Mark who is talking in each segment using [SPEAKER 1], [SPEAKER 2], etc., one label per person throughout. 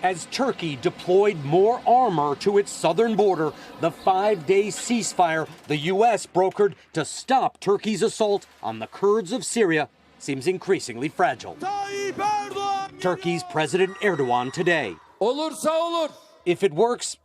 [SPEAKER 1] as Turkey deployed more armor to its southern border, the 5-day ceasefire the U.S. brokered to stop Turkey's assault on the Kurds of Syria seems increasingly fragile. Turkey's President Erdogan today.
[SPEAKER 2] Olursa olur.
[SPEAKER 1] If it works,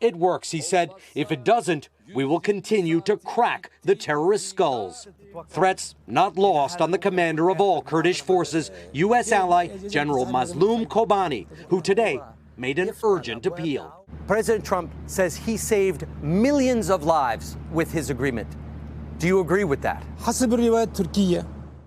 [SPEAKER 1] he said. If it doesn't, we will continue to crack the terrorist skulls. Threats not lost on the commander of all Kurdish forces, U.S. ally General Mazloum Kobani, who today made an urgent appeal.
[SPEAKER 3] President Trump says he saved millions of lives with his agreement. Do you agree with that?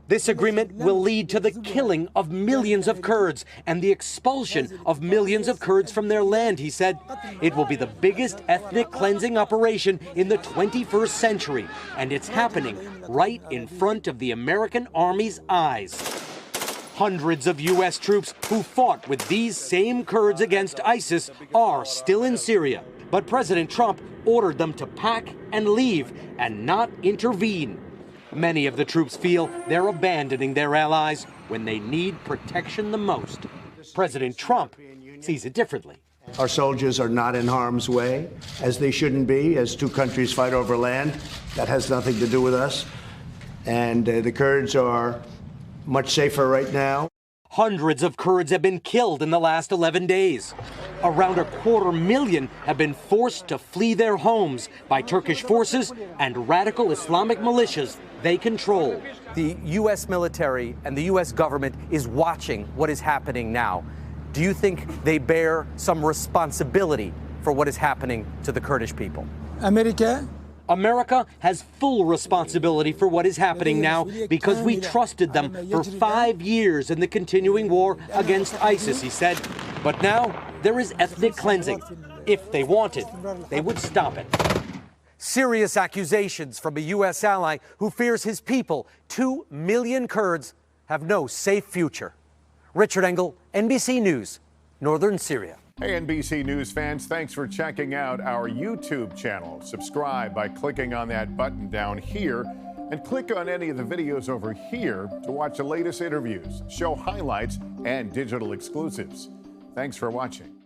[SPEAKER 1] This agreement will lead to the killing of millions of Kurds and the expulsion of millions of Kurds from their land, he said. It will be the biggest ethnic cleansing operation in the 21st century, and it's happening right in front of the American Army's eyes. Hundreds of U.S. troops who fought with these same Kurds against ISIS are still in Syria, but President Trump ordered them to pack and leave and not intervene. Many of the troops feel they're abandoning their allies when they need protection the most. President Trump sees it differently.
[SPEAKER 4] Our soldiers are not in harm's way, as they shouldn't be, as two countries fight over land. That has nothing to do with us. And the Kurds are much safer right now.
[SPEAKER 1] Hundreds of Kurds have been killed in the last 11 days. Around 250,000 have been forced to flee their homes by Turkish forces and radical Islamic militias they control.
[SPEAKER 3] The U.S. military and the U.S. government is watching what is happening now. Do you think they bear some responsibility for what is happening to the Kurdish people?
[SPEAKER 1] America has full responsibility for what is happening now because we trusted them for 5 years in the continuing war against ISIS, he said. But now there is ethnic cleansing. If they wanted, they would stop it.
[SPEAKER 3] Serious accusations from a U.S. ally who fears his people, 2 million Kurds, have no safe future. Richard Engel, NBC News, Northern Syria.
[SPEAKER 5] Hey, NBC News fans, thanks for checking out our YouTube channel. Subscribe by clicking on that button down here and click on any of the videos over here to watch the latest interviews, show highlights, and digital exclusives. Thanks for watching.